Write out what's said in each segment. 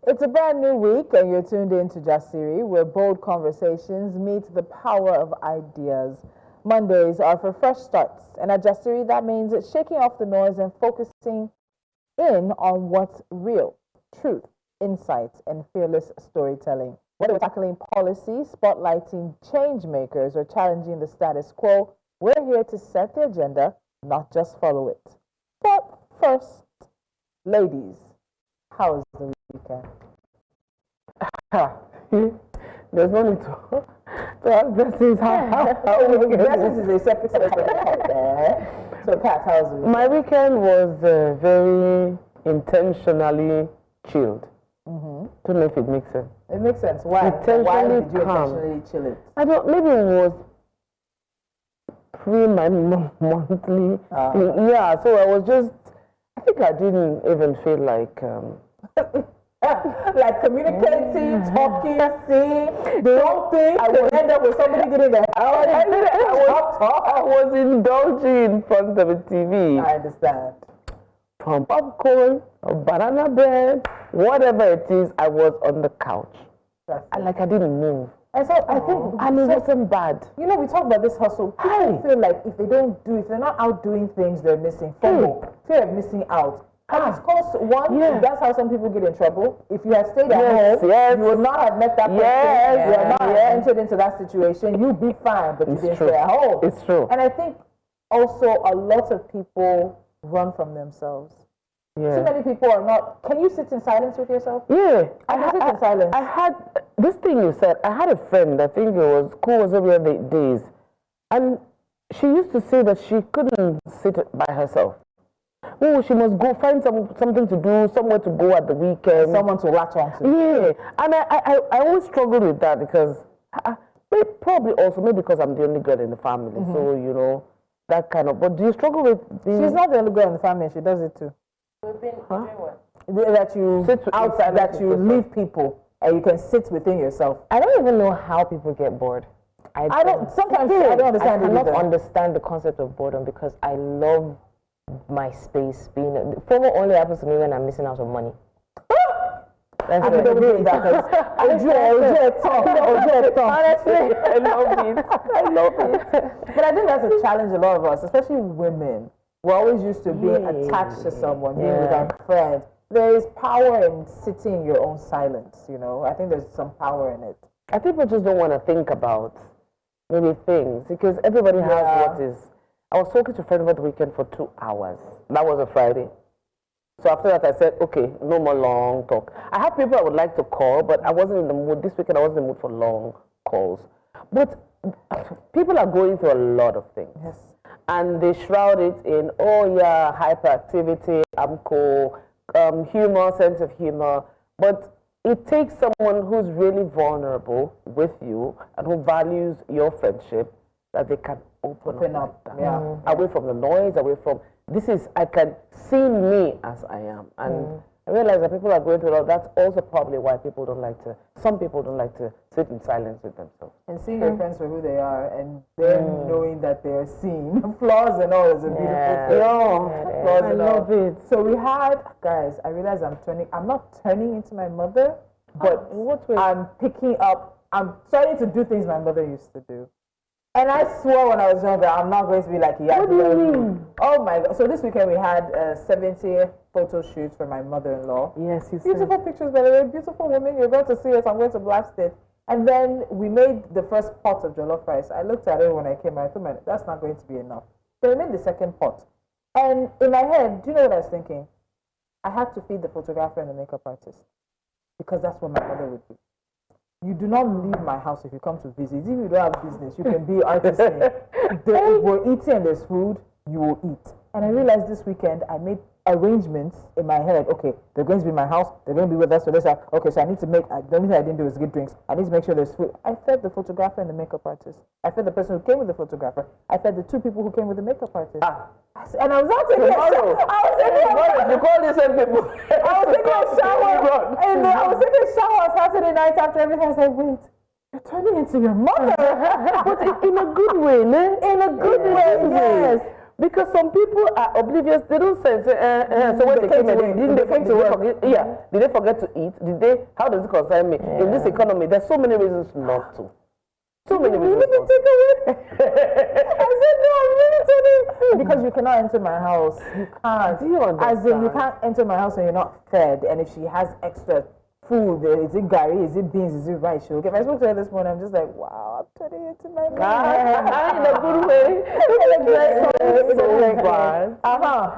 It's a brand new week and you're tuned in to Jasiri, where bold conversations meet the power of ideas. Mondays are for fresh starts, and at Jasiri that means it's shaking off the noise and focusing in on what's real, truth, insights, and fearless storytelling. Whether we're tackling policy, spotlighting change makers, or challenging the status quo, we're here to set the agenda, not just follow it. But first, ladies, how was the weekend? There's no need to ask blessings. Blessings is a separate there. So, Pat, how was the weekend? My weekend was very intentionally chilled. Don't know if it makes sense. It makes sense. Why? Why did you intentionally chill it? I don't. Maybe it was my monthly thing. Yeah. So I was just. I think I didn't even feel like. Like communicating, talking, seeing, something. I would end up with somebody getting the hell out of it. I was indulging in front of a TV. I understand. From popcorn, banana bread, whatever it is, I was on the couch. I didn't move. And so I think, and it wasn't bad. You know, we talk about this hustle. People feel like if they're not out doing things, they're missing. FOMO, fear of missing out. And it's because that's how some people get in trouble. If you had stayed at home, you would not have met that person. You would not have entered into that situation. You'd be fine, but you didn't stay at home. It's true. And I think also a lot of people run from themselves. Too many people are not. Can you sit in silence with yourself? Yeah. I sit in silence. I had this thing you said. I had a friend, I think it was over the days, and she used to say that she couldn't sit by herself. Oh, she must go find something to do, somewhere to go at the weekend. Someone to latch on to. Yeah. And I always struggled with that because, probably also, maybe because I'm the only girl in the family. So, you know, that kind of, but do you struggle with being... She's not the only girl in the family, she does it too. We've been doing what? That you sit outside, that you leave people and you can sit within yourself. I don't even know how people get bored. I don't understand I cannot understand the concept of boredom because I love my space being. FOMO only happens to me when I'm missing out on money. I don't agree with that. Honestly, I love it. But I think that's a challenge a lot of us, especially women. We're always used to being attached to someone, being with our friends. There is power in sitting in your own silence, you know. I think there's some power in it. I think people just don't want to think about maybe things because everybody has what is. I was talking to a friend over the weekend for 2 hours. That was a Friday. So after that, I said, okay, no more long talk. I have people I would like to call, but I wasn't in the mood. This weekend, I wasn't in the mood for long calls. But people are going through a lot of things. Yes. And they shroud it in, hyperactivity, I'm cool, humor, sense of humor. But it takes someone who's really vulnerable with you and who values your friendship that they can open up. Away from the noise, away from, I can see me as I am. And I realize that people are going through a lot. That's also probably why some people don't like to sit in silence with themselves. And seeing your friends for who they are and them knowing that they're seen. Flaws and all is a beautiful thing. I love it. So we had, guys, I realize I'm not turning into my mother, but in what way? I'm starting to do things my mother used to do. And I swore when I was younger, I'm not going to be like, what do you mean? Oh my God. So this weekend we had a 70th photo shoot for my mother-in-law. Yes, you beautiful pictures, by the way. Beautiful woman. You're going to see us. I'm going to blast it. And then we made the first pot of jollof rice. I looked at it when I came out. I thought, that's not going to be enough. So we made the second pot. And in my head, do you know what I was thinking? I had to feed the photographer and the makeup artist because that's what my mother would do. You do not leave my house if you come to visit. If you don't have business, you can be artisan. If we're eating and there's food, you will eat. And I realized this weekend I made arrangements in my head. Okay, they're going to be in my house. They're going to be with us for this. Okay, so I need to make. The only thing I didn't do is get drinks. I need to make sure there's food. I fed the photographer and the makeup artist. I fed the person who came with the photographer. I fed the 2 people who came with the makeup artist. And I was out taking a shower. You call the same people. I was taking a shower. And I was taking a shower on Saturday night after everything. I was like, wait, you're turning into your mother. But in a good way, ne? In a good way, yes. Because some people are oblivious. They don't say. So when they came in, did they forget? Yeah. Did they forget to eat? Did they? How does it concern me? In this economy, there's so many reasons not to. So many reasons. Let me take away. I said no. I'm really telling you because you cannot enter my house. You can't. Do you understand? As in, you can't enter my house and you're not fed. And if she has extra food, is it gari? Is it beans? Is it rice? She'll get. If I spoke to her this morning, I'm just like, wow, I'm turning into my mouth. In a good way.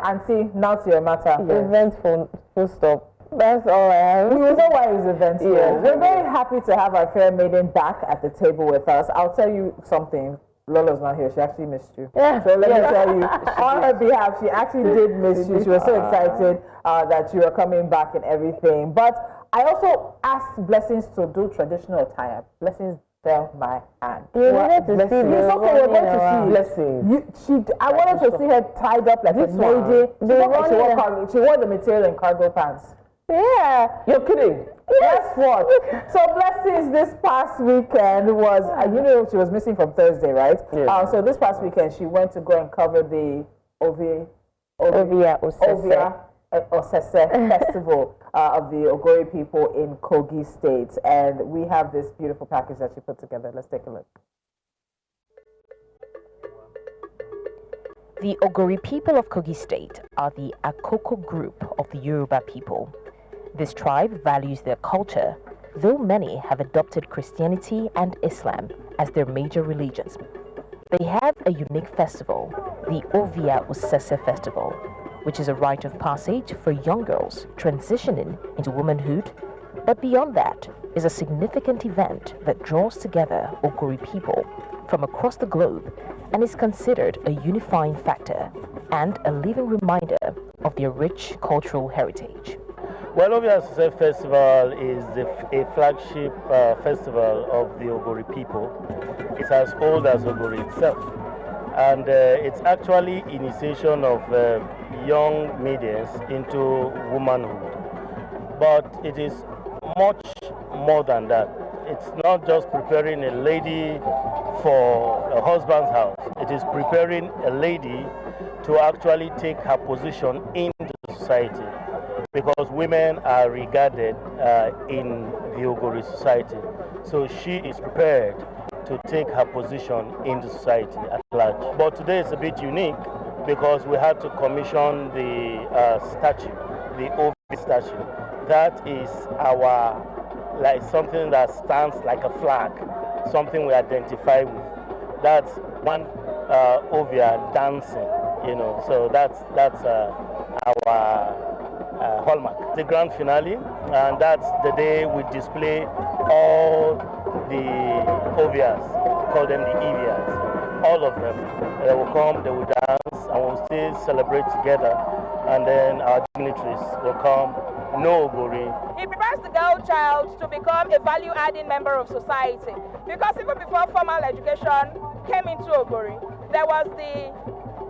Auntie, now to your matter. Eventful, full stop. That's all I have. We will know why it's eventful. Yes. We're very happy to have our fair maiden back at the table with us. I'll tell you something. Lola's not here. She actually missed you. Yeah. So let me tell you, on her behalf, she actually did miss you. She was so excited that you were coming back and everything. But I also asked Blessings to do traditional attire. Blessings fell my hand. You wanted to see Blessings. It's okay, we're going to see Blessings. I wanted to see her tied up like This a lady. She wore the material in cargo pants. Yeah. You're kidding. Guess what? So Blessings this past weekend was, you know, she was missing from Thursday, right? Yeah. So this past weekend she went to go and cover the Ovia-Osese Festival of the Ogori people in Kogi State. And we have this beautiful package that she put together. Let's take a look. The Ogori people of Kogi State are the Akoko group of the Yoruba people. This tribe values their culture, though many have adopted Christianity and Islam as their major religions. They have a unique festival, the Ovia-Osese festival, which is a rite of passage for young girls transitioning into womanhood. But beyond that is a significant event that draws together Ogori people from across the globe and is considered a unifying factor and a living reminder of their rich cultural heritage. Well, Ovia-Osese Festival is a flagship festival of the Ogori people. It's as old as Ogori itself. And it's actually initiation of young maidens into womanhood. But it is much more than that. It's not just preparing a lady for a husband's house. It is preparing a lady to actually take her position in the society, because women are regarded in the Ogori society. So she is prepared to take her position in the society at large. But today is a bit unique because we had to commission the statue, the Ovia statue. That is our, like, something that stands like a flag, something we identify with. That's one Ovia dancing, you know. So that's our hallmark. The grand finale, and that's the day we display all the Ovias, call them the Evias, all of them. They will come, they will dance, and we'll still celebrate together, and then our dignitaries will come. No Ogori. It prepares the girl child to become a value-adding member of society, because even before formal education came into Ogori, there was the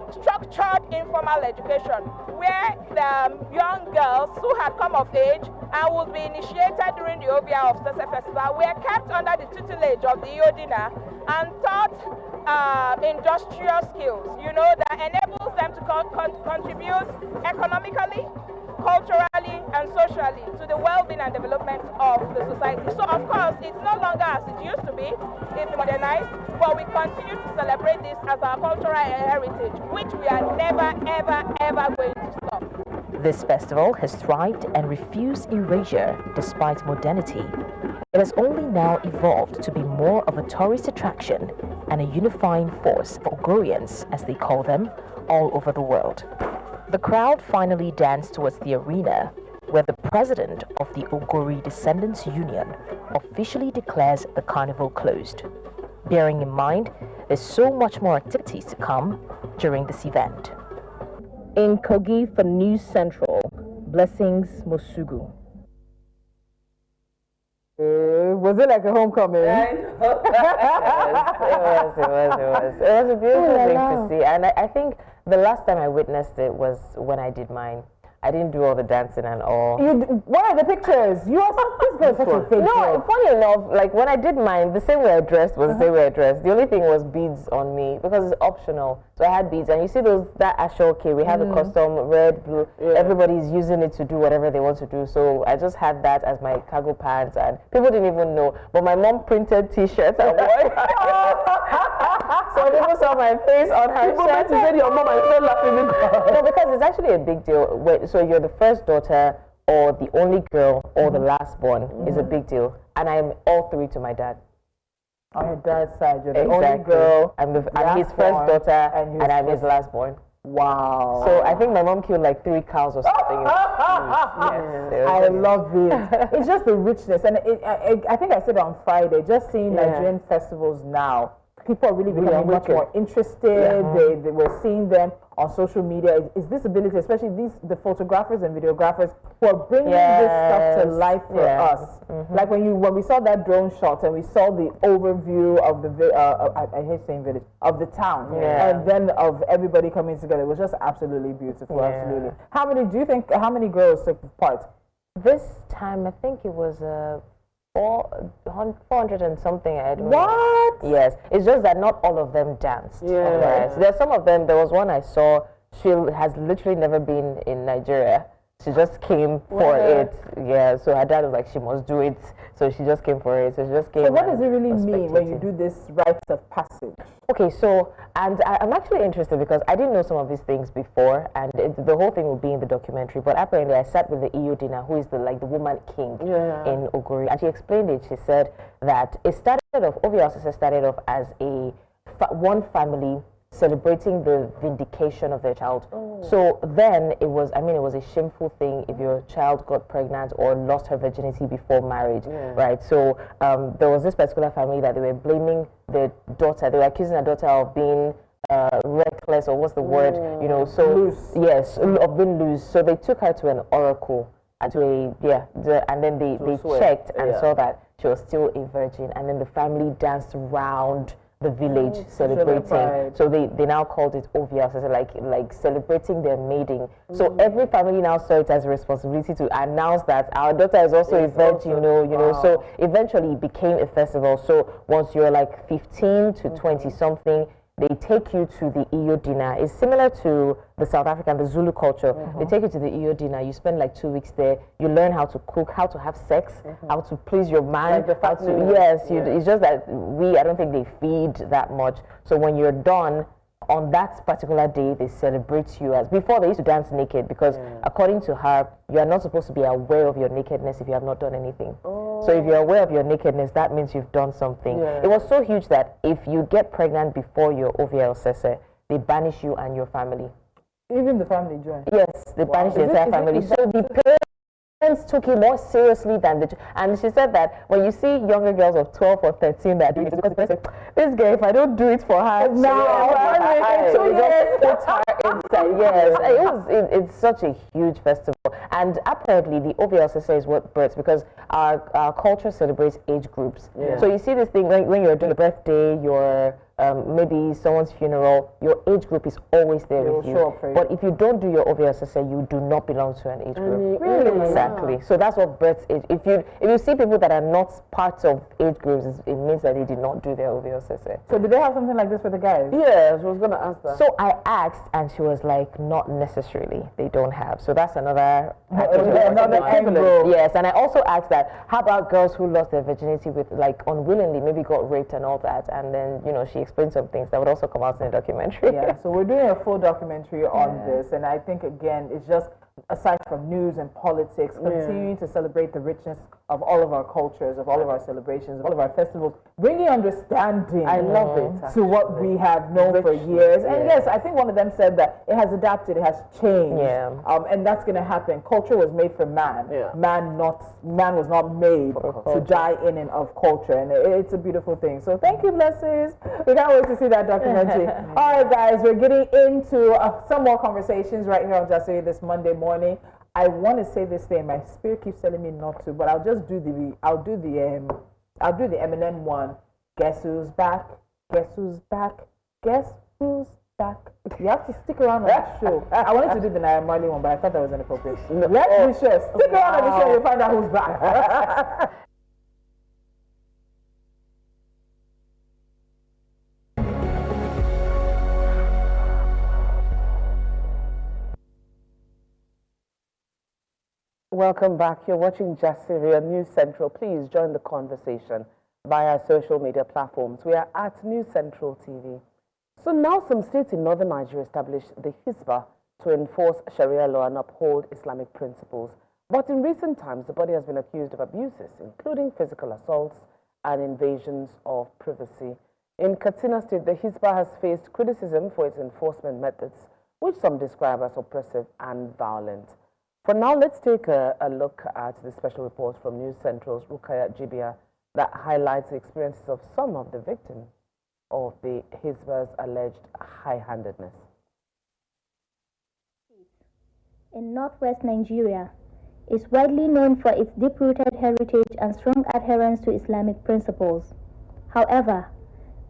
structured informal education, where the young girls who had come of age and would be initiated during the Ovia-Osese festival were kept under the tutelage of the Iodina and taught industrial skills, you know, that enables them to contribute economically, culturally, and socially to the well-being and development of the society. So, of course, it's no longer as it used to be. It's modernized, but we continue to celebrate this as our cultural heritage, which we are never, ever, ever going to stop. This festival has thrived and refused erasure despite modernity. It has only now evolved to be more of a tourist attraction and a unifying force for Ogorians, as they call them, all over the world. The crowd finally danced towards the arena, where the president of the Ogori Descendants Union officially declares the carnival closed. Bearing in mind, there's so much more activities to come during this event. In Kogi for News Central, Blessings Mosugu. Was it like a homecoming? It was a beautiful thing to see. And I think the last time I witnessed it was when I did mine. I didn't do all the dancing and all. What are the pictures? You are this girl is such a fake No, girl. funny enough, like when I did mine, the same way I dressed was the same way I dressed. The only thing was beads on me because it's optional. So I had beads, and you see that ashoke, we have the custom red, blue. Everybody's using it to do whatever they want to do. So I just had that as my cargo pants, and people didn't even know. But my mom printed T-shirts and wore. So people saw my face on her shirt. She said your mom and started laughing. No, because it's actually a big deal. So you're the first daughter, or the only girl, or the last born is a big deal. And I'm all three to my dad. On your dad's side, you're the Exactly. only girl. I'm his first daughter, and I'm his last born. Wow. So I think my mom killed like 3 cows or something. I love it. It's just the richness, and I think I said it on Friday. Just seeing Nigerian festivals now, people are really becoming much more interested. They were seeing them on social media. It's this ability, especially the photographers and videographers who are bringing this stuff to life for us. Like when we saw that drone shot and we saw the overview of the I hate saying village, of the town, and then of everybody coming together. It was just absolutely beautiful. Absolutely. How many girls took part? This time I think it was 400 and something. I don't What? know. Yes. It's just that not all of them danced. Right? So there's some of them. There was one I saw. She has literally never been in Nigeria. She just came for it. Yeah. So her dad was like, she must do it. So she just came for it. So she just came. So what does it really mean when you do this rite of passage? Okay, so, and I'm actually interested because I didn't know some of these things before, and the whole thing will be in the documentary, but apparently I sat with the Iyodina, who is the woman king in Ogori, and she explained it. She said that Ovia-Osese started off as one family celebrating the vindication of their child. So then it was a shameful thing if your child got pregnant or lost her virginity before marriage, right? So there was this particular family that they were blaming the daughter. They were accusing the daughter of being reckless, or what's the word? So loose. Yes, of being loose. So they took her to an oracle, and then they checked and saw that she was still a virgin, and then the family danced around the village celebrating. So they now called it Ovia-Osese, like celebrating their mating. So every family now saw it as a responsibility to announce that our daughter is also a virgin, So eventually it became a festival. So once you're like 15 to 20 something, they take you to the Iyodina. It's similar to the South African, the Zulu culture. They take you to the Iyodina. You spend like 2 weeks there. You learn how to cook, how to have sex, how to please your man. It's just that I don't think they feed that much. So when you're done, on that particular day, they celebrate you. As before, they used to dance naked because according to her, you are not supposed to be aware of your nakedness if you have not done anything. So if you're aware of your nakedness, that means you've done something. It was so huge that if you get pregnant before your Ovia-Osese, they banish you and your family. Even the family joined? Yes, they banish the entire family. So the parents took it more seriously than and she said that when you see younger girls of 12 or 13 that do it, because the parents say, this girl, if I don't do it for her, it's such a huge festival. And apparently the Ovia-Osese is what births, because our culture celebrates age groups. So you see this thing when you're doing a birthday, your maybe someone's funeral, your age group is always there with you. But if you don't do your Ovia-Osese, you do not belong to an age group. Really? Exactly. So that's what births age. If you see people that are not part of age groups, it means that they did not do their Ovia-Osese. So did they have something like this for the guys? Yeah, I was going to ask that. So I asked, and she was like, not necessarily. They don't have. So that's another angle. Yes, and I also asked that, how about girls who lost their virginity with, like, unwillingly, maybe got raped and all that, and then, she explained some things that would also come out in the documentary. Yeah, so we're doing a full documentary on this, and I think, again, it's just, aside from news and politics, continuing to celebrate the richness of all of our cultures, of all of our celebrations, of all of our festivals, bringing understanding to what we have known for years. And yes, I think one of them said that it has adapted, it has changed, and that's going to happen. Culture was made for man. Man was not made to die in and of culture, and it's a beautiful thing. So thank you, blessings. We can't wait to see that documentary. All right, guys, we're getting into some more conversations right here on Just Say this Monday morning. I want to say this thing. My spirit keeps telling me not to, but I'll just do the Eminem one. Guess who's back? Guess who's back? Guess who's Shaq, you have to stick around on the show. I wanted to do the Naira Marley one, but I thought that was inappropriate. Let's be sure. Stick around on the show, you'll find out who's back. Welcome back. You're watching Jasiria News Central. Please join the conversation via social media platforms. We are at News Central TV. So now some states in northern Nigeria established the Hisbah to enforce Sharia law and uphold Islamic principles. But in recent times, the body has been accused of abuses, including physical assaults and invasions of privacy. In Katsina State, the Hisbah has faced criticism for its enforcement methods, which some describe as oppressive and violent. For now, let's take a look at the special report from News Central's Rukaya Jibia that highlights the experiences of some of the victims of the Hisbah's alleged high-handedness. In northwest Nigeria, is widely known for its deep-rooted heritage and strong adherence to Islamic principles. However,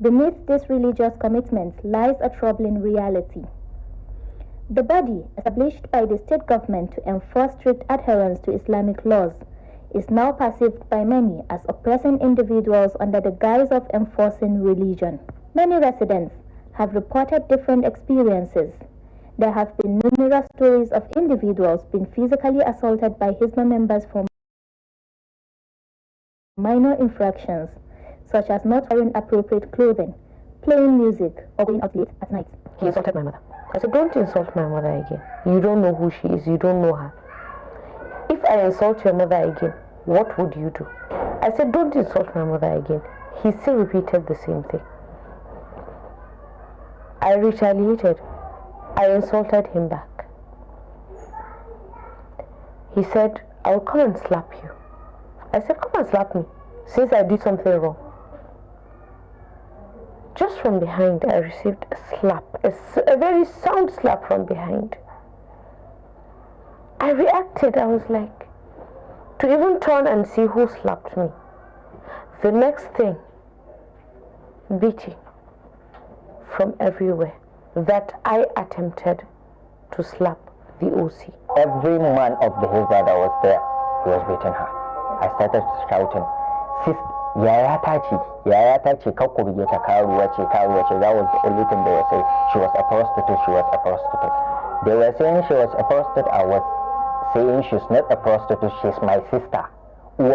beneath this religious commitment lies a troubling reality. The body, established by the state government to enforce strict adherence to Islamic laws, is now perceived by many as oppressing individuals under the guise of enforcing religion. Many residents have reported different experiences. There have been numerous stories of individuals being physically assaulted by Hisbah members for minor infractions, such as not wearing appropriate clothing, playing music, or going out late at night. He insulted my mother. I said, don't insult my mother again. You don't know who she is. You don't know her. If I insult your mother again, what would you do? I said, don't insult my mother again. He still repeated the same thing. I retaliated. I insulted him back. He said, I'll come and slap you. I said, come and slap me, since I did something wrong. Just from behind, I received a slap, a very sound slap from behind. I reacted. I was like, to even turn and see who slapped me. The next thing, beating from everywhere, that I attempted to slap the OC. Every man of the Hisbah that was there, he was beating her. I started shouting, Yaya Tachi, Kakuri, that was the only thing they were saying. She was a prostitute, she was a prostitute. They were saying she was a prostitute, I was saying she's not a prostitute, she's my sister. They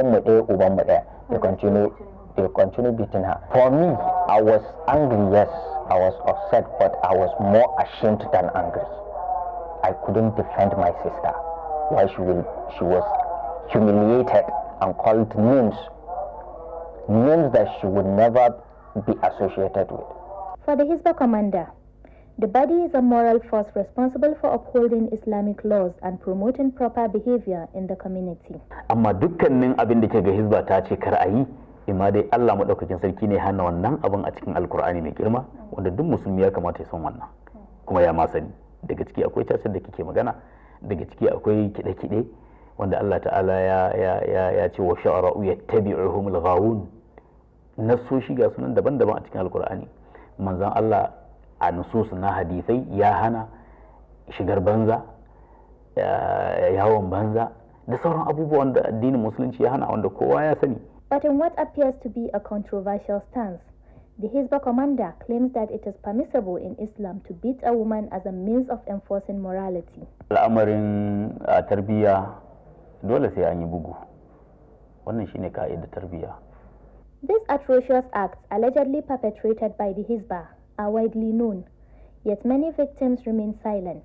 continue beating her. For me, I was angry, yes, I was upset, but I was more ashamed than angry. I couldn't defend my sister. Why she was humiliated and called names that she would never be associated with. For the Hisbah commander, the body is a moral force responsible for upholding Islamic laws and promoting proper behavior in the community. Amma dukkanin abin da ke ga Hisbah ta ce kar a yi, imma dai Allah madaukakin sarki ne hana wannan abin a cikin Alkur'ani mai girma, wanda duk musulmi ya kamata ya san wannan. Kuma ya ma sani. Daga ciki akwai tasar da kike magana, daga ciki akwai kide-kide wanda Allah ta'ala ya ce wa sha'ara'u yattabi'uhum al-ghawun. Nasoshi ga sunan daban-daban a cikin Alkur'ani. Manzon Allah a nusus na hadisai ya hana shigar banza, yawon banza da sauran abubuwan da addinin musulunci ya hana wanda kowa ya sani. But in what appears to be a controversial stance, the Hisbah commander claims that it is permissible in Islam to beat a woman as a means of enforcing morality. Al'amarin tarbiyya dole sai an yi bugu. Wannan shine ka'idar tarbiyya. These atrocious acts allegedly perpetrated by the Hisbah are widely known, yet many victims remain silent.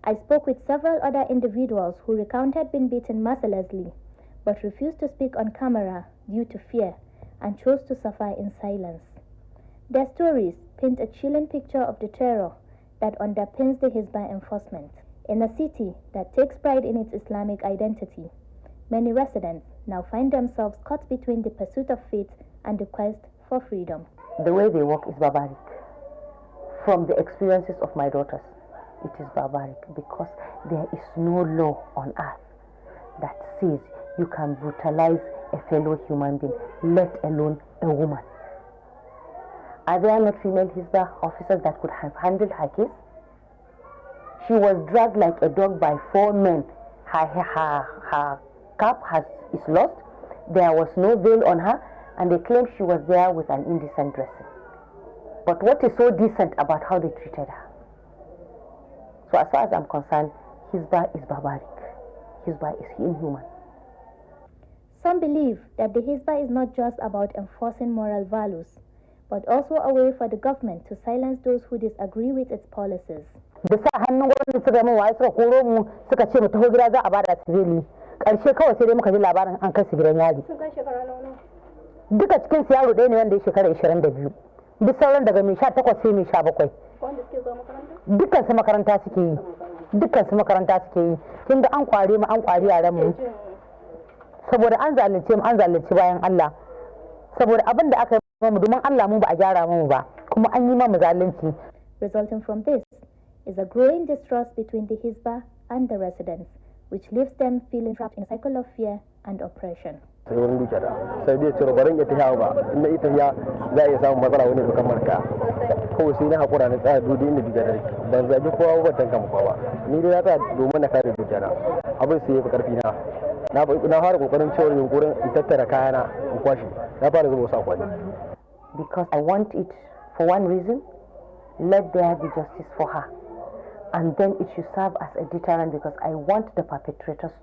I spoke with several other individuals who recounted being beaten mercilessly, but refused to speak on camera due to fear and chose to suffer in silence. Their stories paint a chilling picture of the terror that underpins the Hisbah enforcement. In a city that takes pride in its Islamic identity, many residents now find themselves caught between the pursuit of faith and the quest for freedom. The way they work is barbaric. From the experiences of my daughters, it is barbaric because there is no law on earth that says you can brutalize a fellow human being, let alone a woman. Are there not female Hisbah officers that could have handled her case? She was dragged like a dog by 4 men. Her cap is lost. There was no veil on her, and they claim she was there with an indecent dressing. But what is so decent about how they treated her? So as far as I'm concerned, Hisbah is barbaric. Hisbah is inhuman. Some believe that the Hisbah is not just about enforcing moral values, but also a way for the government to silence those who disagree with its policies. Da sa hannun gwamnati suka mu waye suka koro mu suka ce mu taho gida za a bada sibili. Karshe kawai sai dai muka ji labarin an kai su gidan yari. Duka cikin su yaro ɗaya ne wanda ya shekara 22. Duk sauran daga mai 18 sai mai 17. Dukkan su makaranta suke yi. Dukkan su makaranta suke yi. Kin ga an kware mu an kwari yaran mu. Saboda an zalunce mu an zalunci bayan Allah. Saboda abin da aka yi mu domin Allah mu ba a gyara mu ba. Kuma an yi mu zalunci. Resulting from this is a growing distrust between the Hisbah and the residents, which leaves them feeling trapped in a cycle of fear and oppression. Sai wurin duka da sai dai cewa baran ya tafiya ba inda ita ya za a iya samun matsala wani su kamar ka kawai sai na hakura na tsaya dudi inda duka da ban zabi kowa ba tanka kowa ba ni dai na tsaya domin na kare duka na abin sai ya fi karfi na fara kokarin cewa yunkurin in tattara kayana in kwashi na fara zuba wasu akwani. Because I want it for one reason, let there be justice for her. And then it should serve as a deterrent because I want the perpetrators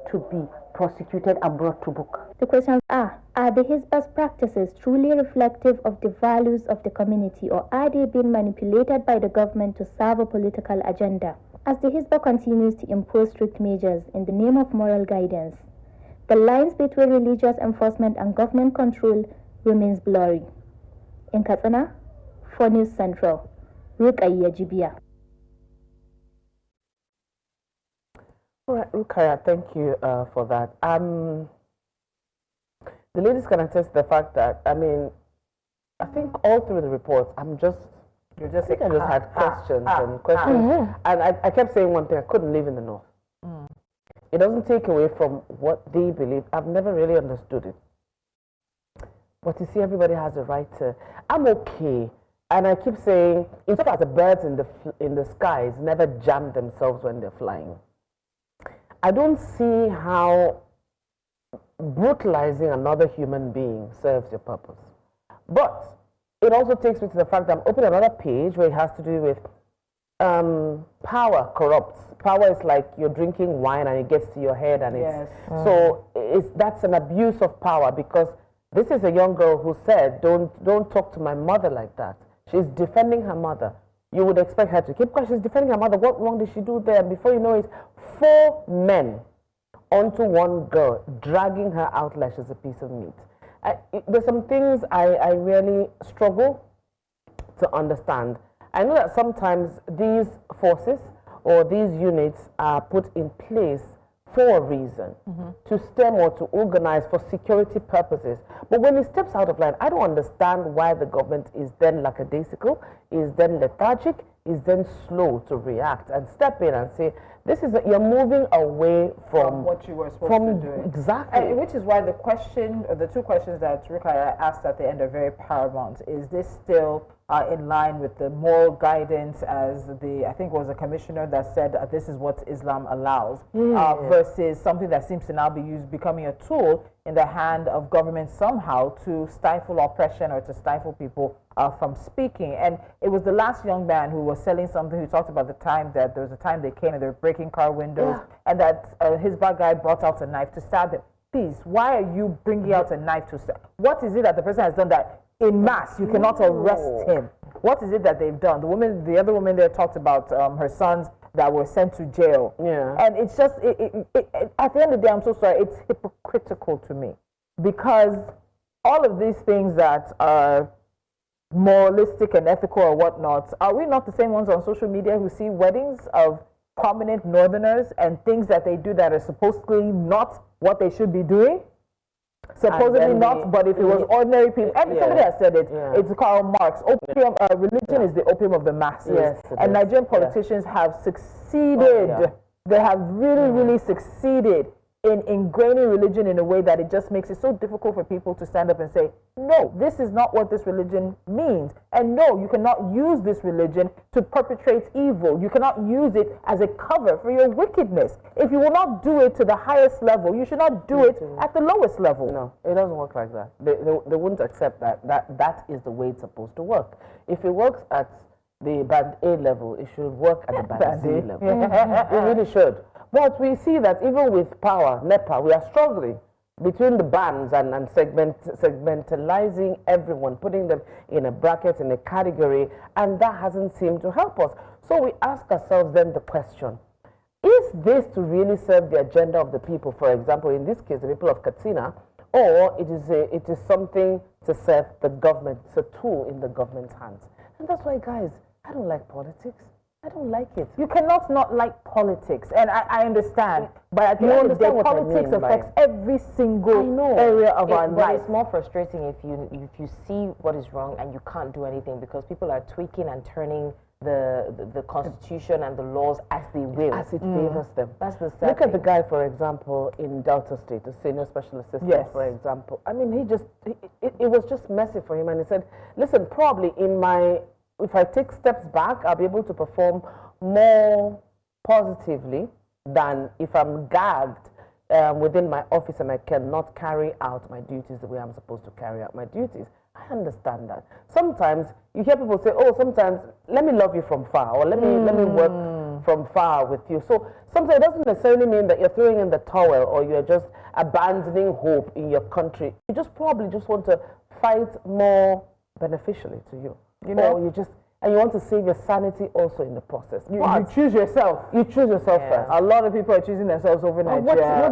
to be prosecuted and brought to book. The questions are the Hisbah's practices truly reflective of the values of the community, or are they being manipulated by the government to serve a political agenda? As the Hisbah continues to impose strict measures in the name of moral guidance, the lines between religious enforcement and government control remains blurry. In Katsina, for News Central, Rukaiya Jibiya. All right, Rukaya, thank you for that. The ladies can attest the fact that, I mean, I think all through the reports, I just had questions and questions. And I kept saying one thing, I couldn't live in the North. It doesn't take away from what they believe. I've never really understood it. But you see, everybody has a right to, I'm okay. And I keep saying, insofar as the birds in the skies never jam themselves when they're flying. I don't see how brutalizing another human being serves your purpose. But it also takes me to the fact that I'm opening another page where it has to do with power corrupts. Power is like you're drinking wine and it gets to your head and so that's an abuse of power, because this is a young girl who said, don't talk to my mother like that. She's defending her mother. You would expect her to keep quiet. She's defending her mother. What wrong did she do there? And before you know it, 4 men onto one girl, dragging her out like she's a piece of meat. There's some things I really struggle to understand. I know that sometimes these forces or these units are put in place for a reason, to stem or to organize for security purposes. But when it steps out of line, I don't understand why the government is then lackadaisical, is then lethargic, is then slow to react and step in and say, this is you're moving away from what you were supposed to do. Exactly. And which is why the question, or the 2 questions that Rukaya asked at the end are very paramount. Is this still in line with the moral guidance, as I think it was a commissioner that said this is what Islam allows, versus something that seems to now be becoming a tool in the hand of government somehow to stifle oppression or to stifle people from speaking. And it was the last young man who was selling something who talked about the time that there was a time they came and they were breaking car windows, and that his bad guy brought out a knife to stab him. Please, why are you bringing out a knife to stab? What is it that the person has done that in mass you cannot arrest him? What is it that they've done? The other woman there talked about her sons that were sent to jail. And it's just, at the end of the day, I'm so sorry, it's hypocritical to me, because all of these things that are moralistic and ethical or whatnot, are we not the same ones on social media who see weddings of prominent northerners and things that they do that are supposedly not what they should be doing? Supposedly not, but if it was ordinary people, and somebody has said it, it's Karl Marx, opium, religion is the opium of the masses, and Nigerian politicians have succeeded, they have really, really succeeded in ingraining religion in a way that it just makes it so difficult for people to stand up and say, no, this is not what this religion means. And no, you cannot use this religion to perpetrate evil. You cannot use it as a cover for your wickedness. If you will not do it to the highest level, you should not do it at the lowest level. No, it doesn't work like that. They wouldn't accept that is the way it's supposed to work. If it works at the band A level, it should work at the band C level. It really should. But we see that even with power, NEPA, we are struggling between the bands and segmentalizing everyone, putting them in a bracket, in a category, and that hasn't seemed to help us. So we ask ourselves then the question, is this to really serve the agenda of the people, for example, in this case, the people of Katsina, or it is something to serve the government, it's a tool in the government's hands? And that's why, guys, I don't like politics. I don't like it. You cannot not like politics, and I understand, but at the end of the day, politics affects every single area of our life. It's more frustrating if you see what is wrong and you can't do anything because people are tweaking and turning the constitution and the laws as they will. As it favors them. That's the sad Look at the guy, for example, in Delta State, the senior special assistant, for example. I mean, it was just messy for him, and he said, listen, probably if I take steps back, I'll be able to perform more positively than if I'm gagged within my office and I cannot carry out my duties the way I'm supposed to carry out my duties. I understand that. Sometimes you hear people say, oh, sometimes let me love you from far, or let me work from far with you. So sometimes it doesn't necessarily mean that you're throwing in the towel or you're just abandoning hope in your country. You just probably just want to fight more beneficially to you. You know, and you want to save your sanity also in the process. You choose yourself. You choose yourself first. A lot of people are choosing themselves over Nigeria.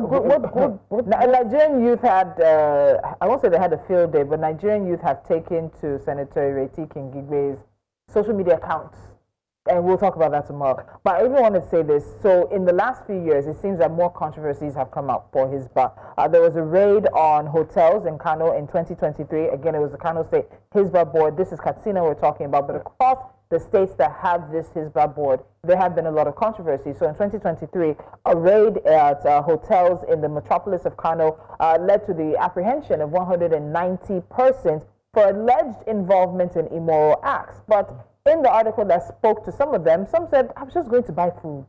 Nigerian youth had, I won't say they had a field day, but Nigerian youth have taken to Senator Ireti Kingigbe's social media accounts. And we'll talk about that tomorrow. But I even want to say this. So in the last few years, it seems that more controversies have come up for Hisbah. There was a raid on hotels in Kano in 2023. Again, it was the Kano State Hisbah board. This is Katsina we're talking about. But across the states that have this Hisbah board, there have been a lot of controversy. So in 2023, a raid at hotels in the metropolis of Kano led to the apprehension of 190 persons for alleged involvement in immoral acts. But in the article that spoke to some of them, some said, I was just going to buy food.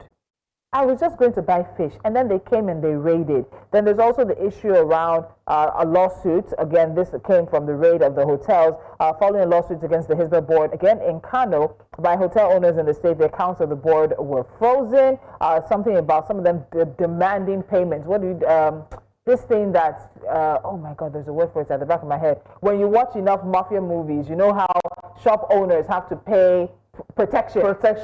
I was just going to buy fish. And then they came and they raided. Then there's also the issue around a lawsuit. Again, this came from the raid of the hotels, following a lawsuit against the Hisbah board. Again, in Kano, by hotel owners in the state, the accounts of the board were frozen. Something about some of them demanding payments. What do you... this thing that, oh my God, there's a word for it at the back of my head. When you watch enough mafia movies, you know how shop owners have to pay protection. You pay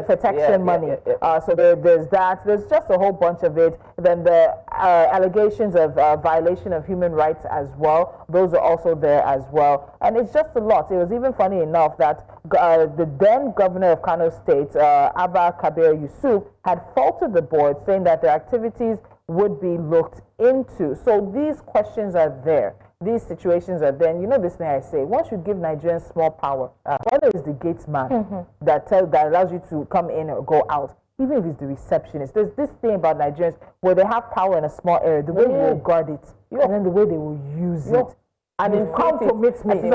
protection money. So there's that. There's just a whole bunch of it. Then the allegations of violation of human rights as well. Those are also there as well. And it's just a lot. It was even funny enough that the then governor of Kano State, Abba Kabir Yusuf, had faulted the board, saying that their activities would be looked into. So these questions are there. These situations are there. And you know this thing I say, once you give Nigerians small power, whether it's the gates man that allows you to come in or go out, even if it's the receptionist, there's this thing about Nigerians where they have power in a small area, the way they will guard it, and then the way they will use it. And if come to meet me, using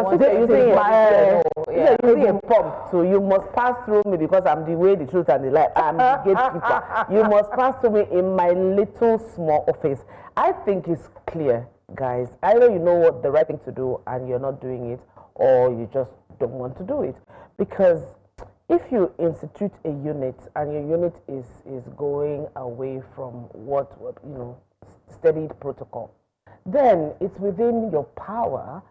a pump, so you must pass through me because I'm the way, the truth, and the light. I'm the gatekeeper. You must pass through me in my little small office. I think it's clear, guys. Either you know what the right thing to do and you're not doing it, or you just don't want to do it. Because if you institute a unit and your unit is going away from what studied protocol, then it's within your power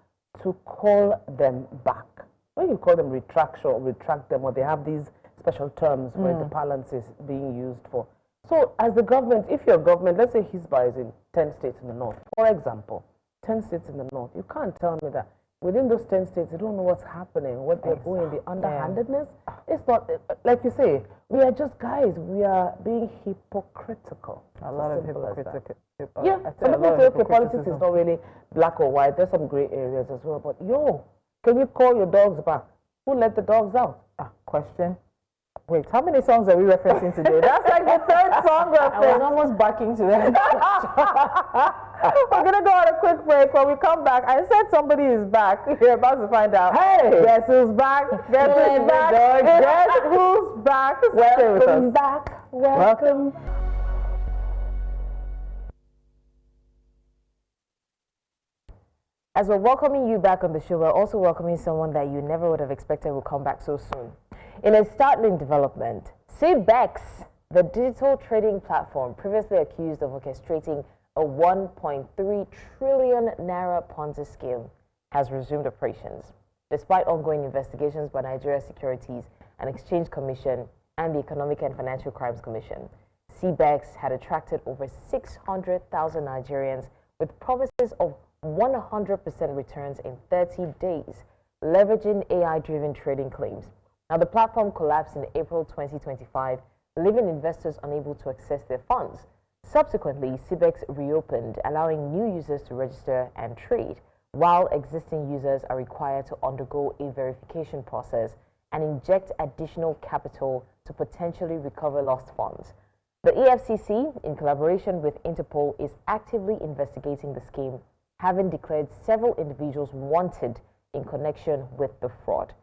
to call them back. When you call them retract them, or they have these special terms where the parlance is being used for. So as the government, if your government, let's say Hisbah is in 10 states in the north, for example, 10 states in the north, you can't tell me that within those 10 states, you don't know what's happening, what they're doing, the underhandedness. It's not, like you say, we are just guys, we are being hypocritical. A lot of hypocritical. Yeah, some people say, okay, politics is not really black or white. There's some gray areas as well. But can you call your dogs back? Who let the dogs out? Question. Wait, how many songs are we referencing today? That's like the third song reference. I was almost backing to that. We're gonna go on a quick break. When we come back, I said somebody is back. You're about to find out. Hey! Guess who's back? Guess who's back? Guess who's back? Welcome back. Welcome. As we're welcoming you back on the show, we're also welcoming someone that you never would have expected would come back so soon. In a startling development, CBEX, the digital trading platform previously accused of orchestrating a 1.3 trillion naira Ponzi scheme, has resumed operations. Despite ongoing investigations by Nigeria Securities and Exchange Commission and the Economic and Financial Crimes Commission, CBEX had attracted over 600,000 Nigerians with promises of 100% returns in 30 days, leveraging AI-driven trading claims. Now, the platform collapsed in April 2025, leaving investors unable to access their funds. Subsequently, CBEX reopened, allowing new users to register and trade, while existing users are required to undergo a verification process and inject additional capital to potentially recover lost funds. The EFCC, in collaboration with Interpol, is actively investigating the scheme, having declared several individuals wanted in connection with the fraud.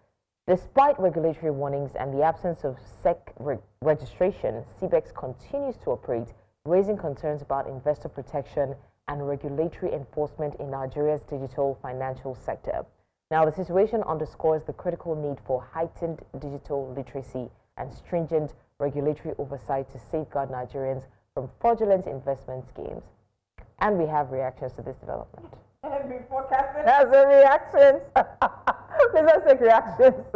Despite regulatory warnings and the absence of SEC registration, CBEX continues to operate, raising concerns about investor protection and regulatory enforcement in Nigeria's digital financial sector. Now, the situation underscores the critical need for heightened digital literacy and stringent regulatory oversight to safeguard Nigerians from fraudulent investment schemes. And we have reactions to this development. And before Catherine has her reactions, let's take reactions.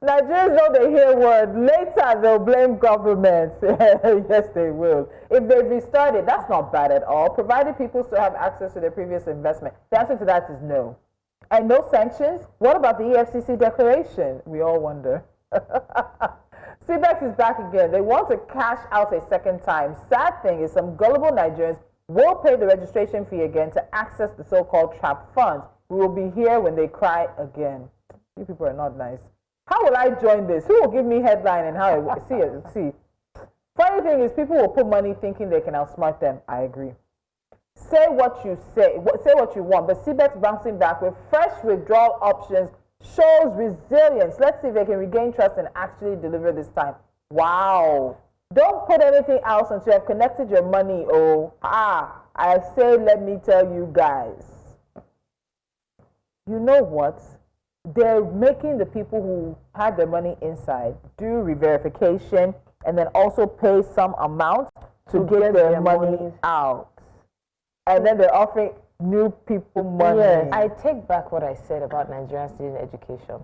Nigerians know they hear word. Later, they'll blame governments. Yes, they will. If they restart it, that's not bad at all, provided people still have access to their previous investment. The answer to that is no. And no sanctions? What about the EFCC declaration? We all wonder. CBEX is back again. They want to cash out a second time. Sad thing is some gullible Nigerians will pay the registration fee again to access the so-called trapped funds. We will be here when they cry again. You people are not nice. How will I join this? Who will give me headline and how I will see it? See, funny thing is people will put money thinking they can outsmart them. I agree. Say what you say what you want, but CBEX bouncing back with fresh withdrawal options shows resilience. Let's see if they can regain trust and actually deliver this time. Wow. Don't put anything else until you have connected your money. I say, let me tell you guys. You know what? They're making the people who had their money inside do re-verification and then also pay some amount to get their money out. And then they're offering new people money. Yes. I take back what I said about Nigerians student education.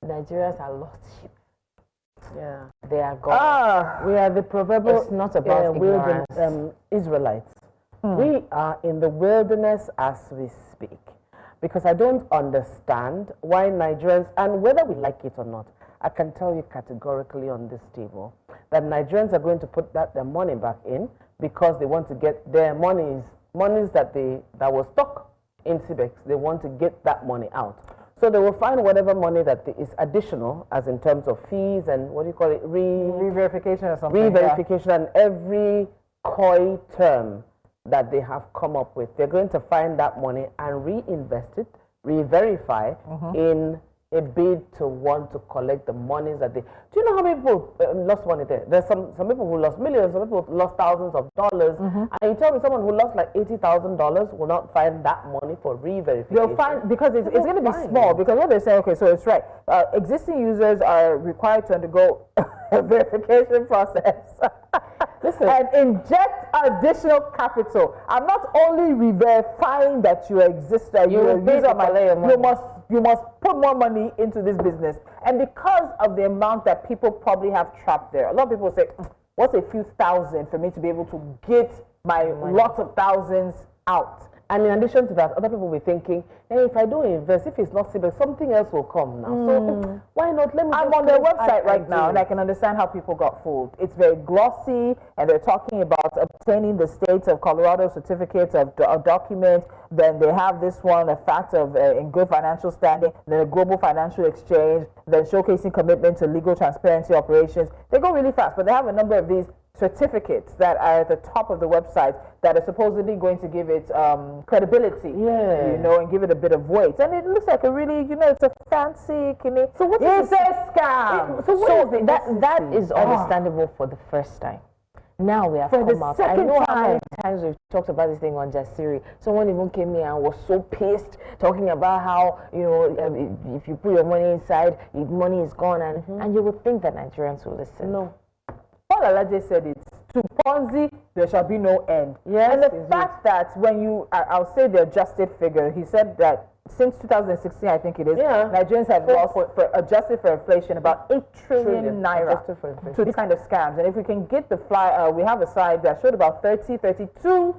Nigerians are lost sheep. Yeah. They are gone. We are the proverbial it's not about ignorance. Israelites. We are in the wilderness as we speak. Because I don't understand why Nigerians, and whether we like it or not, I can tell you categorically on this table that Nigerians are going to put their money back in because they want to get their monies that was stuck in CBEX. They want to get that money out. So they will find whatever money that is additional, as in terms of fees and what do you call it? Re-verification or something. Re-verification, and every COI term that they have come up with. They're going to find that money and reinvest it, re-verify in a bid to want to collect the monies that they... Do you know how many people lost money there? There's some people who lost millions, some people lost thousands of dollars. And you tell me someone who lost like $80,000 will not find that money for re-verification. They'll find, because it's going to be small, because what they're saying, okay, so it's right. Existing users are required to undergo a verification process. Listen, and inject additional capital. I'm not only re-verifying that you exist, you must put more money into this business. And because of the amount that people probably have trapped there, a lot of people say, what's a few thousand for me to be able to get my lots of thousands out? And in addition to that, other people will be thinking, hey, if I don't invest, if it's not CBEX, something else will come now. So why not? Let me I'm on their website right now, and I can understand how people got fooled. It's very glossy, and they're talking about obtaining the state of Colorado certificates of documents. Then they have this one, a fact of in good financial standing, then a global financial exchange, then showcasing commitment to legal transparency operations. They go really fast, but they have a number of these certificates that are at the top of the website that are supposedly going to give it credibility, you know, and give it a bit of weight. And it looks like a really, you know, it's a fancy, so what is a scam? That is understandable for the first time. Now we have come out. I know how many times we've talked about this thing on Jasiri. Someone even came here and was so pissed, talking about how, you know, if you put your money inside, money is gone, and you would think that Nigerians will listen. No. Paul Alaje said it, to Ponzi, there shall be no end. Yes, and the fact that when you, I'll say the adjusted figure, he said that since 2016, I think it is, Nigerians have lost, adjusted for inflation, about 8 trillion naira to these kind of scams. And if we can get the we have a slide that showed about 32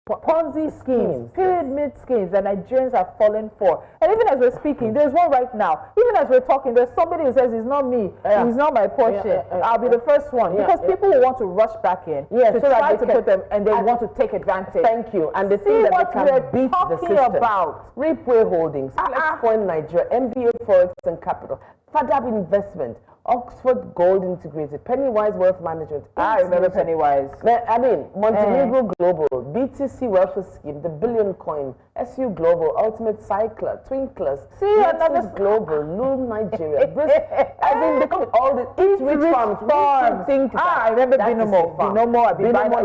Ponzi schemes, pyramid schemes that Nigerians have fallen for. And even as we're speaking, there's one right now. Even as we're talking, there's somebody who says, it's not me, it's not my portion. I'll be the first one. Because people will want to rush back in to so try to put them, and they want to take advantage. Thank you. And they think that they can beat the system. About. Reapway Holdings, Flex Point Nigeria, MBA Forex and Capital, Fadab Investment, Oxford Gold Integrated, Pennywise Wealth Management. I remember Pennywise. I mean, Montenegro Global, BTC Welfare Scheme, The Billion Coin, SU Global, Ultimate Cycler, Twinklers, Nexus Global, Loom Nigeria. I mean, they come with all the rich farms. I remember Binomo.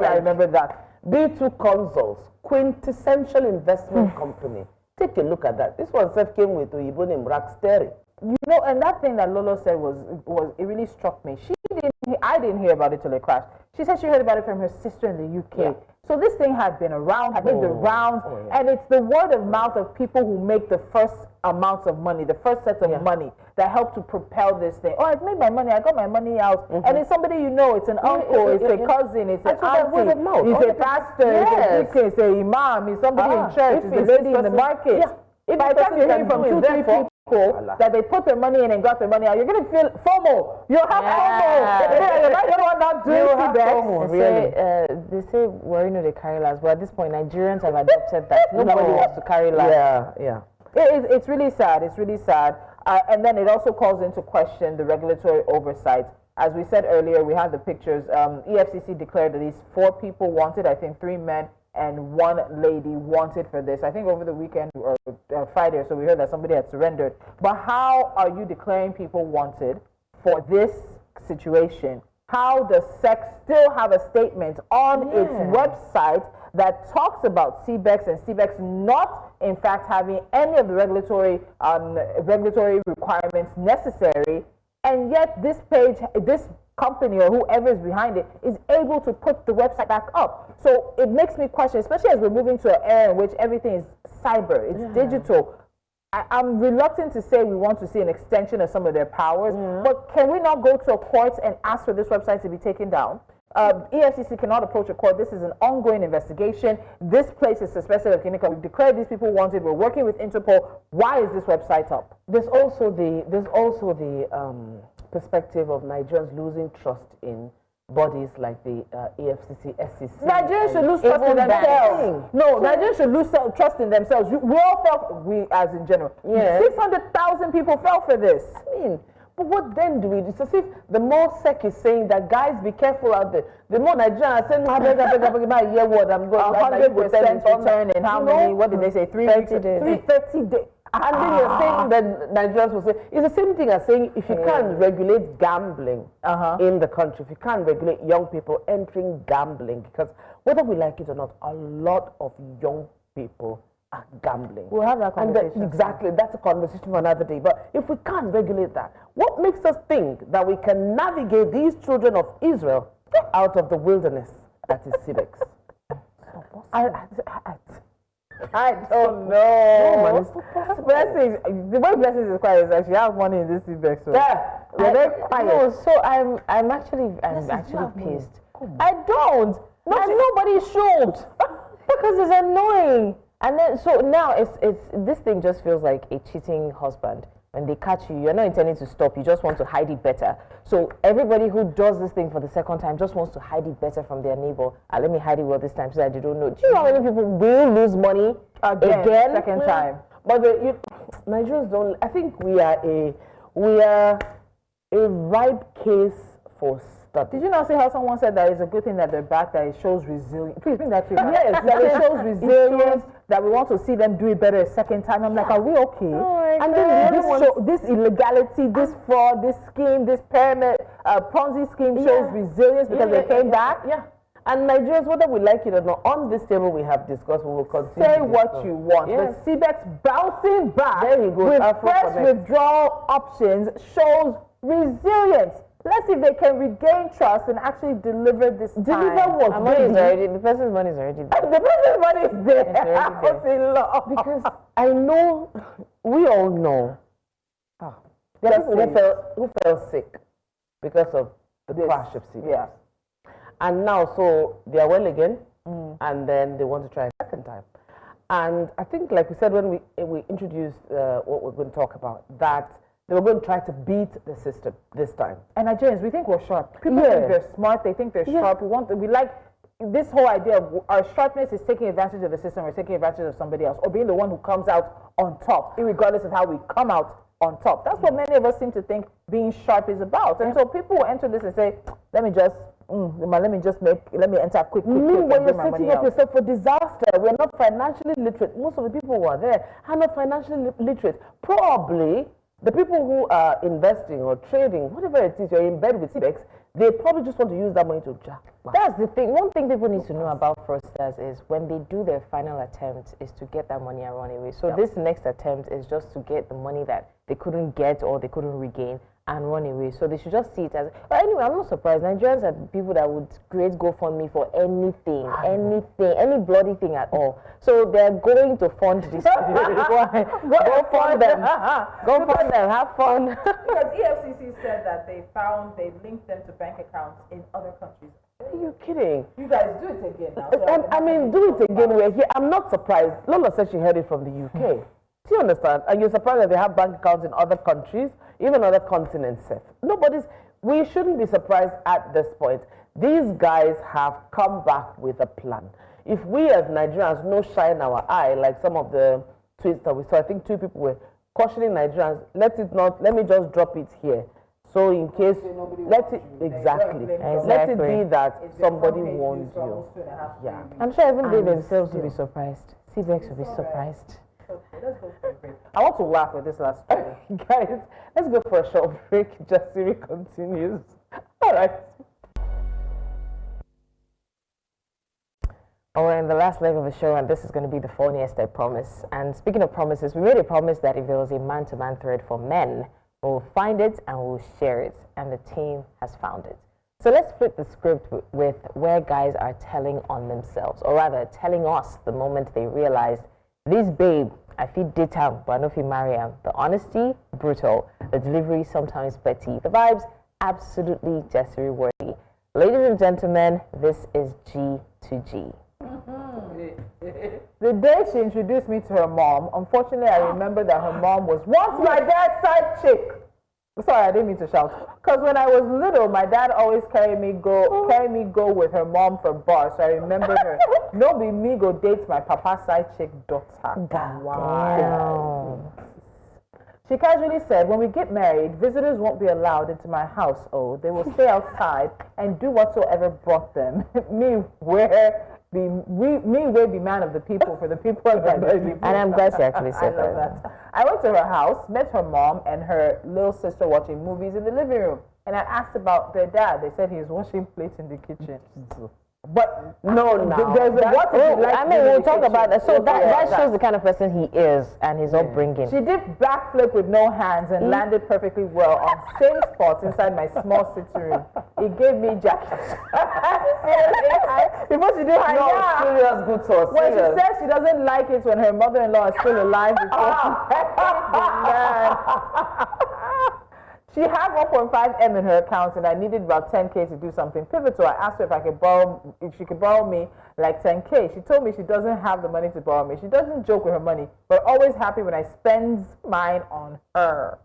I remember that. B2 Consols, quintessential investment company. Take a look at that. This one came with Oyibo named Rackstery. You know, and that thing that Lolo said was it really struck me. I didn't hear about it till it crashed. She said she heard about it from her sister in the UK. Yeah. So this thing had been around, had made the rounds, and it's the word of mouth of people who make the first amounts of money, the first set of money that help to propel this thing. Oh, I made my money, I got my money out, and it's somebody you know, it's an uncle, it's a cousin, it's an auntie, it's a pastor, it's a deacon, it's an imam, it's somebody in church, it's a lady in the market. If by the time you're hearing from 2-3 people that they put their money in and got their money out, you're going to feel FOMO. You'll have FOMO. You're not going to want not doing CBEX. They say worry no they carry last, but at this point Nigerians have adopted that. Nobody wants to carry last. It's really sad. It's really sad. And then it also calls into question the regulatory oversight. As we said earlier, we had the pictures. EFCC declared that these 4 people wanted, I think 3 men and 1 lady wanted for this. I think over the weekend or Friday or so we heard that somebody had surrendered. But how are you declaring people wanted for this situation? How does SEC still have a statement on its website that talks about CBEX and CBEX not in fact having any of the regulatory requirements necessary, and yet this page, this company or whoever is behind it is able to put the website back up? So it makes me question, especially as we're moving to an era in which everything is cyber, it's digital. I'm reluctant to say we want to see an extension of some of their powers, but can we not go to a court and ask for this website to be taken down? EFCC cannot approach a court. This is an ongoing investigation. This place is suspected of kidnapping. We've declared these people wanted. We're working with Interpol. Why is this website up? There's also the perspective of Nigerians losing trust in bodies like the EFCC, SEC. Nigerians should lose trust in themselves. No, Nigerians should lose trust in themselves. We all fell, we as in general. 600,000 people fell for this. I mean, but what then do we do? It's as if the more SEC is saying that, guys, be careful out there. The more Nigerians are saying, my year word, I'm going 100% return in how many, what did they say, 30 days. 30 days. And then you're saying that Nigerians will say, it's the same thing as saying if you can't regulate gambling in the country, if you can't regulate young people entering gambling, because whether we like it or not, a lot of young people are gambling. We'll have that conversation. Exactly, that's a conversation for another day. But if we can't regulate that, what makes us think that we can navigate these children of Israel out of the wilderness that is CBEX? I don't know. No, man, it's not possible. Blessings. The way Blessings is quiet is actually, I have money in this CBEX. So they're very quiet. No, so I'm actually pissed. I don't. Nobody should. Because it's annoying. And then, so now this thing just feels like a cheating husband. When they catch you, you're not intending to stop. You just want to hide it better. So everybody who does this thing for the second time just wants to hide it better from their neighbor. Let me hide it well this time so that they don't know. Do you know how many people will lose money again? Second time. But Nigerians don't. I think we are a ripe case for study. Did you not see how someone said that it's a good thing that they're back, that it shows resilience? Please bring that to you. Yes, that it shows resilience, that we want to see them do it better a second time. I'm like, are we okay? And then this illegality, this fraud, this scheme, this pyramid, Ponzi scheme shows resilience because they came back. Yeah. And Nigerians, whether we like it or not, on this table we have discussed, we will continue. Say what you want. Yes. The CBEX bouncing back with fresh withdrawal options shows resilience. Let's see if they can regain trust and actually deliver this time. Deliver what? The person's money is already there. The person's money is there. Because I know, we all know, there are people who fell sick because of the crash of CBEX. Yeah. And now, so they are well again, and then they want to try a second time. And I think, like we said when we introduced what we're going to talk about, that they were going to try to beat the system this time. And Nigerians, we think we're sharp. People think they're smart. They think they're sharp. We like this whole idea of our sharpness is taking advantage of the system or taking advantage of somebody else, or being the one who comes out on top, regardless of how we come out on top. That's what many of us seem to think being sharp is about. And so people will enter this and say, let me enter quick. When you're setting up yourself for disaster, we're not financially literate. Most of the people who are there are not financially literate. Probably the people who are investing or trading, whatever it is, you're in bed with CBEX, they probably just want to use that money to jack. That's the thing. One thing people need to know about fraudsters is when they do their final attempt is to get that money and run away. So this next attempt is just to get the money that they couldn't get or they couldn't regain and run away. So they should just see it as... But anyway, I'm not surprised. Nigerians are people that would create GoFundMe for anything, any bloody thing at all. So they're going to fund this. Go fund them. Go fund them. Have fun. Because EFCC said that they linked them to bank accounts in other countries. Are you kidding? You guys do it again now. So I mean, do it again. We're here. I'm not surprised. Lola said she heard it from the UK. Do you understand? And you're surprised that they have bank accounts in other countries, even other continents. We shouldn't be surprised at this point. These guys have come back with a plan. If we as Nigerians no shine our eye, like some of the tweets that we saw, I think 2 people were cautioning Nigerians, let me just drop it here. So in case, let it be that somebody warns you. Yeah. I'm sure even they themselves will be surprised. CBEX will be surprised. I want to laugh with this last story. Guys, let's go for a short break. Jasiri continues. All right. We're in the last leg of the show, and this is going to be the funniest, I promise. And speaking of promises, we made a promise that if there was a man-to-man thread for men, we'll find it and we'll share it. And the team has found it. So let's flip the script with where guys are telling on themselves, or rather telling us the moment they realized, this babe, I feel date him, but I know if you marry him. The honesty, brutal. The delivery, sometimes petty. The vibes, absolutely Jasiri worthy. Ladies and gentlemen, this is G to G. The day she introduced me to her mom, unfortunately, I remember that her mom was once my dad's side chick. Sorry, I didn't mean to shout. Because when I was little, my dad always carry me go with her mom for bars. So I remember her. No be me go date my papa's side chick daughter. Wow. She casually said, when we get married, visitors won't be allowed into my house. Oh, they will stay outside and do whatsoever brought them. me will be man of the people for the people and by the people. And I'm glad she actually said that. I went to her house, met her mom and her little sister watching movies in the living room. And I asked about their dad. They said he was washing plates in the kitchen. But we'll talk about that. So that shows the kind of person he is and his upbringing. She did backflip with no hands and landed perfectly well on same spots inside my small sitting room. It gave me jacket. Before she did serious good sauce. When she says she doesn't like it when her mother-in-law is still alive before She had 1.5 M in her account, and I needed about 10K to do something pivotal. I asked her if she could borrow me like 10K. She told me she doesn't have the money to borrow me. She doesn't joke with her money, but always happy when I spend mine on her.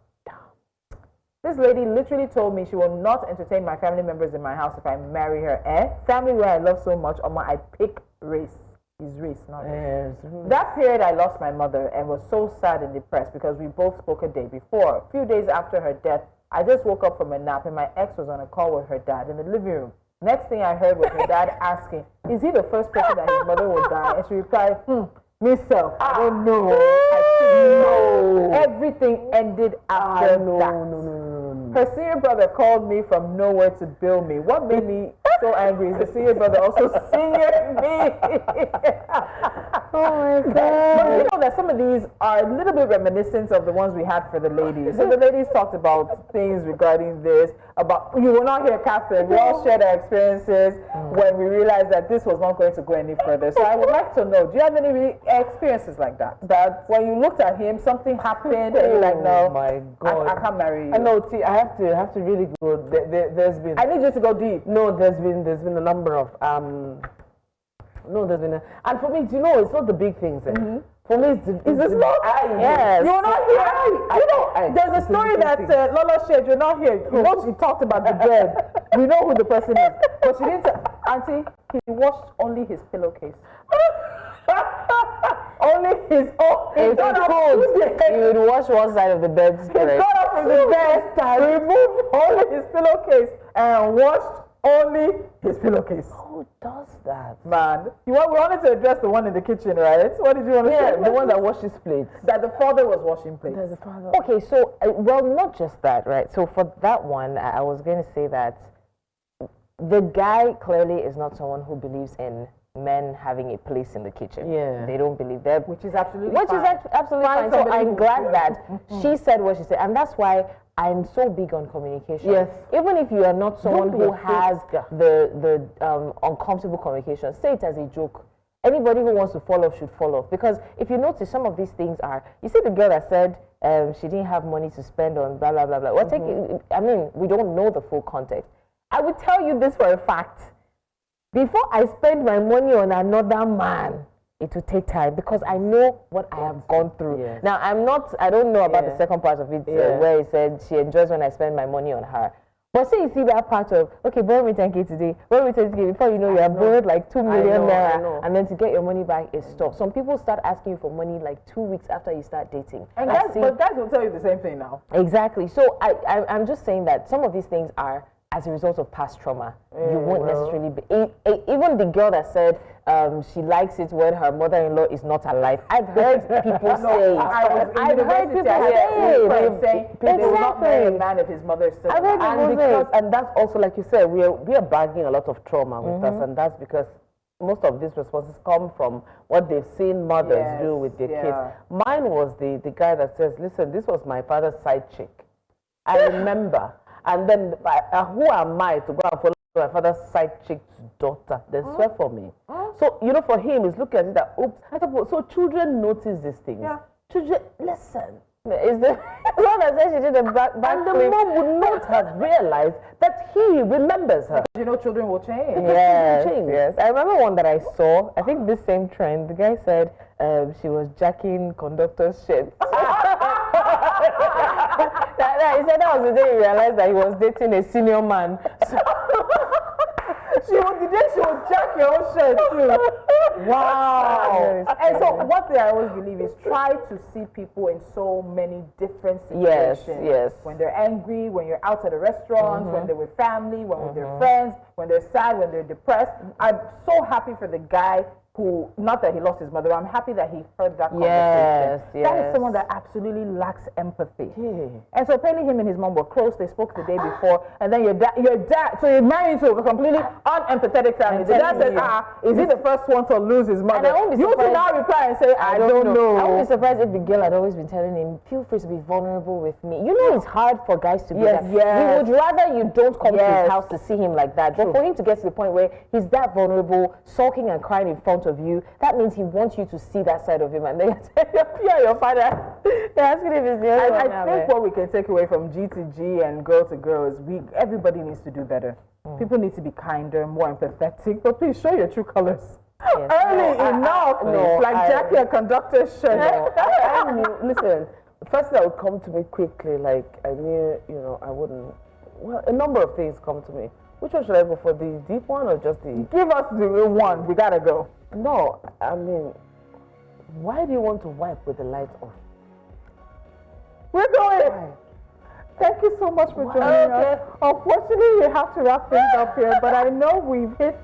This lady literally told me she will not entertain my family members in my house if I marry her. Family where I love so much, I pick race. Is race, not race. That period, I lost my mother and was so sad and depressed because we both spoke a day before. A few days after her death, I just woke up from a nap and my ex was on a call with her dad in the living room. Next thing I heard was her dad asking, is he the first person that his mother will die? And she replied, myself, I don't know. No. Everything ended after that. Her senior brother called me from nowhere to bill me. What made me so angry is the senior brother also seniored me. Oh my God. But you know that some of these are a little bit reminiscent of the ones we had for the ladies. So the ladies talked about things regarding this, about, you will not hear Catherine. We all shared our experiences when we realized that this was not going to go any further. So I would like to know, do you have any experiences like that? That when you looked at him, something happened and you're like, no, my God. I can't marry you. I know, T, I have to really go. There's been. I need you to go deep. No, there's been a number of and for me, do you know, it's not the big things. For me, it's the small. Yes. You're not here. There's a story that Lola shared. You're not here. You know, she talked about the bed. We know who the person is, but she didn't. Auntie, he washed only his pillowcase. Only his own. He would wash one side of the bed. He got up from the bed, removed only his pillowcase, and washed only his pillowcase. Who does that? Man, we wanted to address the one in the kitchen, right? What did you want to say? Yeah, the one that washes plates. That the father was washing plates. There's the father. Okay, so, well, not just that, right? So for that one, I was going to say that the guy clearly is not someone who believes in men having a place in the kitchen. Yeah. They don't believe that. Which is absolutely absolutely fine. So I'm glad that she said what she said. And that's why I'm so big on communication. Yes. Even if you are not someone who has the uncomfortable communication, say it as a joke. Anybody who wants to fall off should fall off. Because if you notice, some of these things are, you see the girl that said she didn't have money to spend on blah, blah, blah, blah. Well, I mean, we don't know the full context. I would tell you this for a fact. Before I spend my money on another man, it will take time because I know what I have gone through. Yes. Now, I don't know about the second part of it where he said she enjoys when I spend my money on her. But say you see that part of, okay, borrow me 10K today, borrow me 10K, before you know you have borrowed like 2 million naira, and then to get your money back is tough. Some people start asking you for money like 2 weeks after you start dating. And but guys will tell you the same thing now. Exactly. So I'm just saying that some of these things are as a result of past trauma. You won't necessarily be. Even the girl that said she likes it when her mother-in-law is not alive. I've heard people say. I've heard people say. They will not marry a man if his mother is still alive. And that's also, like you said, we are bagging a lot of trauma with us, and that's because most of these responses come from what they've seen mothers do with their kids. Mine was the guy that says, listen, this was my father's side chick. I remember. And then, who am I to go and follow my father's side chick's daughter? They swear for me. So, you know, for him, he's looking at it that, oops. I thought, so children notice these things. Yeah. Children, listen. Is the one that said she did a back and the mom would not have realized that he remembers her. You know, children will change. Yes. I remember one that I saw. I think this same trend. The guy said she was jacking conductor's shit. He said that was the day he realized that he was dating a senior man. So the day she would jack your own shirt too. Wow. And so what I always believe is try to see people in so many different situations. Yes. When they're angry, when you're out at a restaurant, when they're with family, when with their friends, when they're sad, when they're depressed. I'm so happy for the guy who, not that he lost his mother, I'm happy that he heard that conversation. That is someone that absolutely lacks empathy. And so apparently him and his mom were close. They spoke the day before, and then your dad, so you're married to a completely unempathetic family. The dad says, is he the first one to lose his mother? You two now reply and say, I don't know. I won't be surprised if the girl had always been telling him, feel free to be vulnerable with me. You know it's hard for guys to be that. We would rather you don't come to his house to see him like that. But for him to get to the point where he's that vulnerable, sulking and crying in front of you, that means he wants you to see that side of him, and then Pia, your father. They're asking if it's the only one. I think what we can take away from G to G and girl to girl is everybody needs to do better. People need to be kinder, more empathetic, but please show your true colors. Yes. Early enough, like Jackie, a conductor should. Listen, the first thing that would come to me quickly, like I knew, I wouldn't. Well, a number of things come to me. Which one should I go for? The deep one or just the? Give us the one. We gotta go. No, I mean, why do you want to wipe with the light off? We're going. Why? Thank you so much for joining us. Unfortunately, we have to wrap things up here, but I know we've lit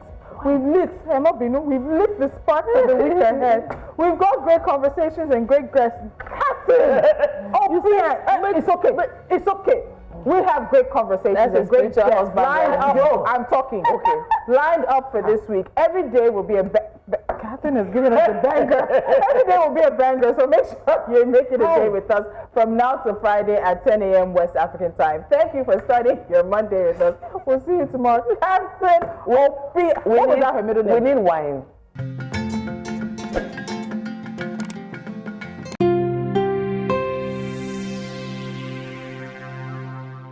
the spark for the week ahead. We've got great conversations and great guests. Captain! It's okay. It's okay. We have great conversations and great guests lined up. I'm talking. Okay. Lined up for this week. Every day will be a Catherine has given us a banger. Every day will be a banger, so make sure you make it a day with us from now to Friday at 10 a.m. West African time. Thank you for starting your Monday with us. We'll see you tomorrow. Catherine, what was that her middle name? We need wine.